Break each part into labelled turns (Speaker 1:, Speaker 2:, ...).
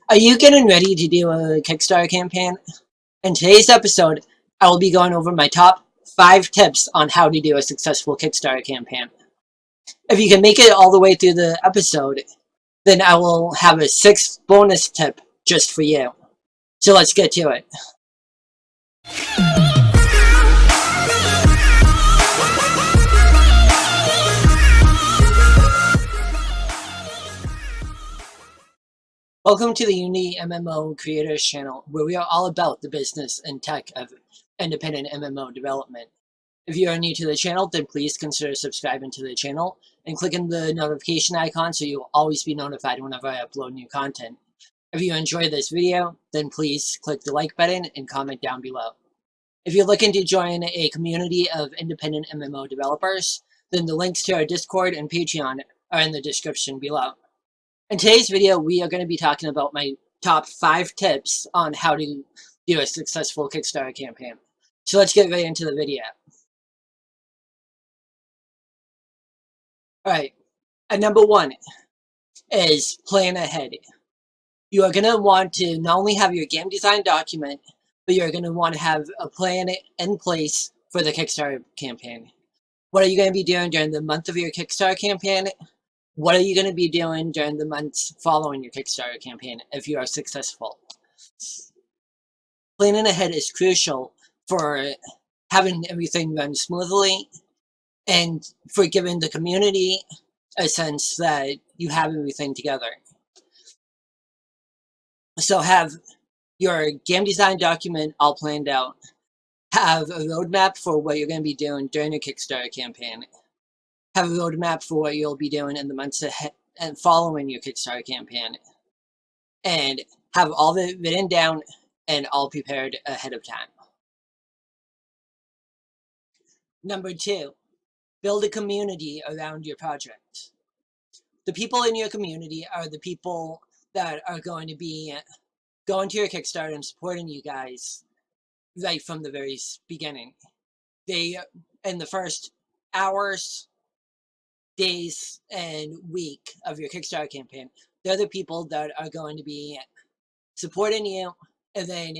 Speaker 1: Are you getting ready to do a Kickstarter campaign? In today's episode, I will be going over my top 5 tips on how to do a successful Kickstarter campaign. If you can make it all the way through the episode, then I will have a 6th bonus tip just for you. So let's get to it. Welcome to the Unity MMO Creators channel, where we are all about the business and tech of independent MMO development. If you are new to the channel, then please consider subscribing to the channel and clicking the notification icon so you will always be notified whenever I upload new content. If you enjoyed this video, then please click the like button and comment down below. If you're looking to join a community of independent MMO developers, then the links to our Discord and Patreon are in the description below. In today's video, we are going to be talking about my top 5 tips on how to do a successful Kickstarter campaign. So let's get right into the video. Alright, and number 1 is plan ahead. You are going to want to not only have your game design document, but you're going to want to have a plan in place for the Kickstarter campaign. What are you going to be doing during the month of your Kickstarter campaign? What are you going to be doing during the months following your Kickstarter campaign if you are successful? Planning ahead is crucial for having everything run smoothly and for giving the community a sense that you have everything together. So have your game design document all planned out. Have a roadmap for what you're going to be doing during your Kickstarter campaign. Have a roadmap for what you'll be doing in the months ahead and following your Kickstarter campaign. And have all of it written down and all prepared ahead of time. Number 2, build a community around your project. The people in your community are the people that are going to be going to your Kickstarter and supporting you guys right from the very beginning. They, in the first hours, days, and week of your Kickstarter campaign, they're the people that are going to be supporting you and then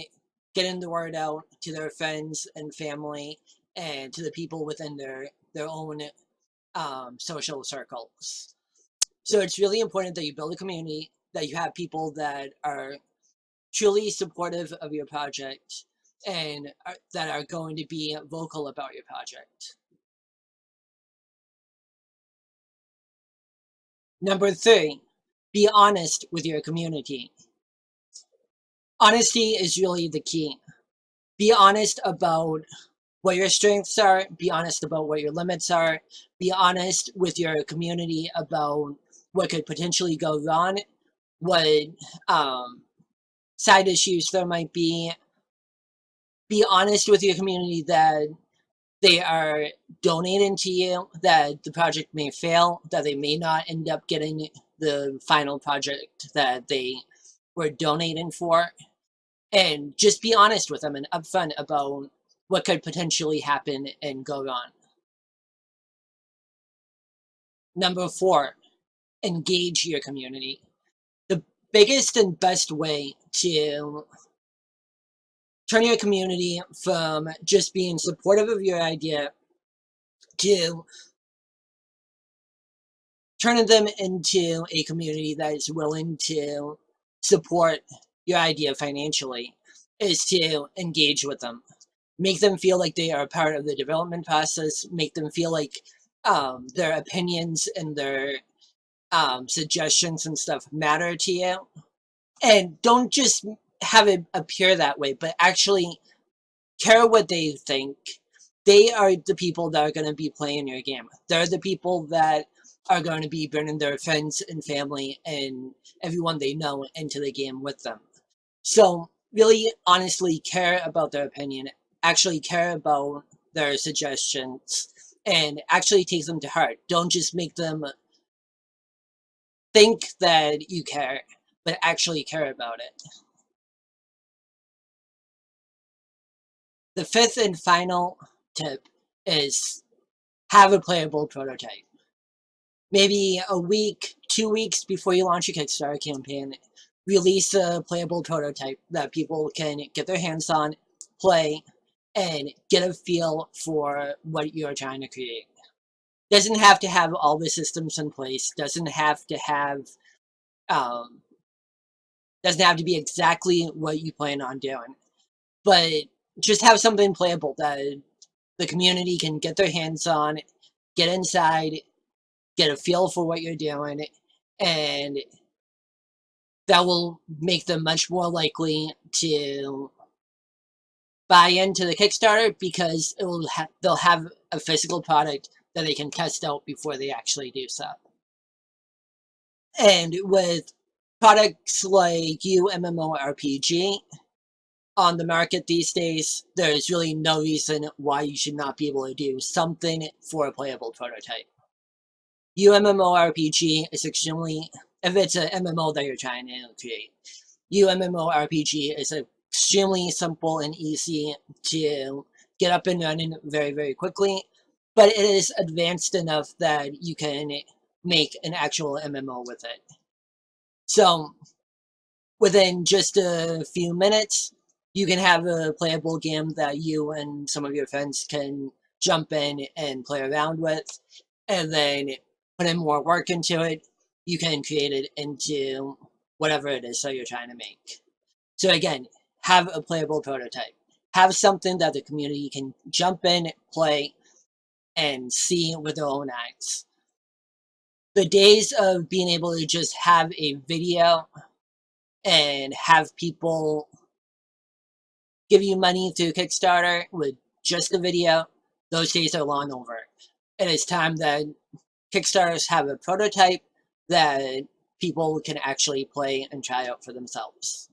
Speaker 1: getting the word out to their friends and family and to the people within their own social circles. So it's really important that you build a community, that you have people that are truly supportive of your project and that are going to be vocal about your project. Number 3, be honest with your community. Honesty is really the key. Be honest about what your strengths are, be honest about what your limits are, be honest with your community about what could potentially go wrong, what side issues there might be. Be honest with your community that they are donating to you, that the project may fail, that they may not end up getting the final project that they were donating for. And just be honest with them and upfront about what could potentially happen and go wrong. Number 4, engage your community. The biggest and best way to turn your community from just being supportive of your idea to turning them into a community that is willing to support your idea financially is to engage with them. Make them feel like they are a part of the development process. Make them feel like their opinions and their suggestions and stuff matter to you. And don't just have it appear that way, but actually care what they think. They are the people that are going to be playing your game. They're the people that are going to be bringing their friends and family and everyone they know into the game with them. So really honestly care about their opinion, actually care about their suggestions, and actually take them to heart. Don't just make them think that you care, but actually care about it. The 5th and final tip is have a playable prototype. Maybe a week, 2 weeks before you launch your Kickstarter campaign, release a playable prototype that people can get their hands on, play, and get a feel for what you're trying to create. Doesn't have to have all the systems in place, doesn't have to have um, doesn't have to be exactly what you plan on doing, but just have something playable that the community can get their hands on, get inside, get a feel for what you're doing, and that will make them much more likely to buy into the Kickstarter because they'll have a physical product that they can test out before they actually do so. And with products like MMORPG on the market these days, there's really no reason why you should not be able to do something for a playable prototype. MMORPG is extremely, if it's an MMO that you're trying to create, MMORPG is extremely simple and easy to get up and running very, very quickly, but it is advanced enough that you can make an actual MMO with it. So within just a few minutes, you can have a playable game that you and some of your friends can jump in and play around with, and then put in more work into it. You can create it into whatever it is that you're trying to make. So again, have a playable prototype. Have something that the community can jump in, play, and see with their own eyes. The days of being able to just have a video and have people give you money through Kickstarter with just a video, those days are long over. It is time that Kickstarters have a prototype that people can actually play and try out for themselves.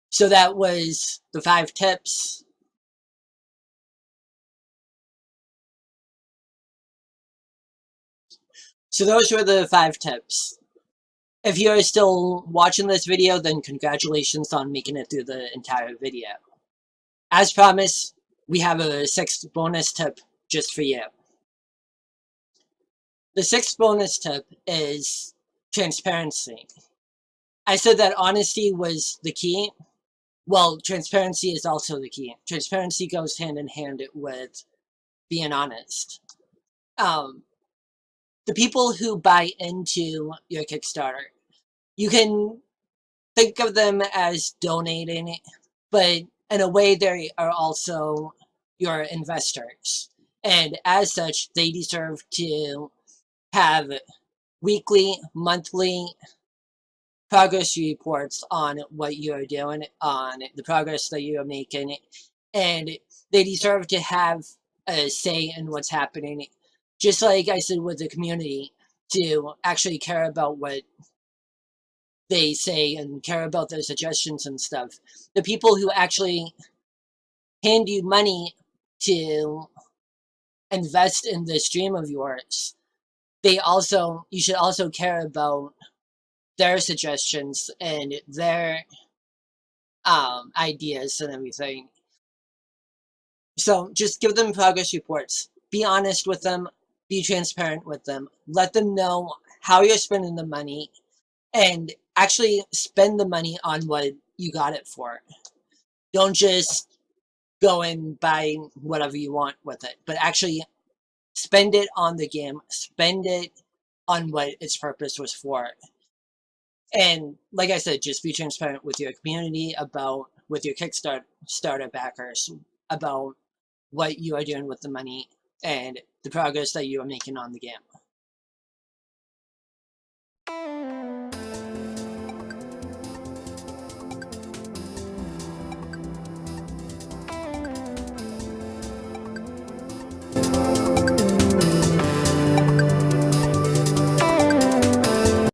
Speaker 1: So that was the 5 tips. So those were the 5 tips. If you're still watching this video, then congratulations on making it through the entire video. As promised, we have a 6th bonus tip just for you. The 6th bonus tip is transparency. I said that honesty was the key. Well, transparency is also the key. Transparency goes hand in hand with being honest. The people who buy into your Kickstarter, you can think of them as donating, but in a way they are also your investors. And as such, they deserve to have weekly, monthly progress reports on what you're doing, on the progress that you're making, and they deserve to have a say in what's happening. Just like I said with the community, to actually care about what they say and care about their suggestions and stuff. The people who actually hand you money to invest in this dream of yours, you should also care about their suggestions and their ideas and everything. So just give them progress reports. Be honest with them. Be transparent with them. Let them know how you're spending the money, and actually spend the money on what you got it for. Don't just go and buy whatever you want with it, but actually spend it on the game. Spend it on what its purpose was for. And like I said, just be transparent with your community with your Kickstarter backers about what you are doing with the money and the progress that you are making on the game.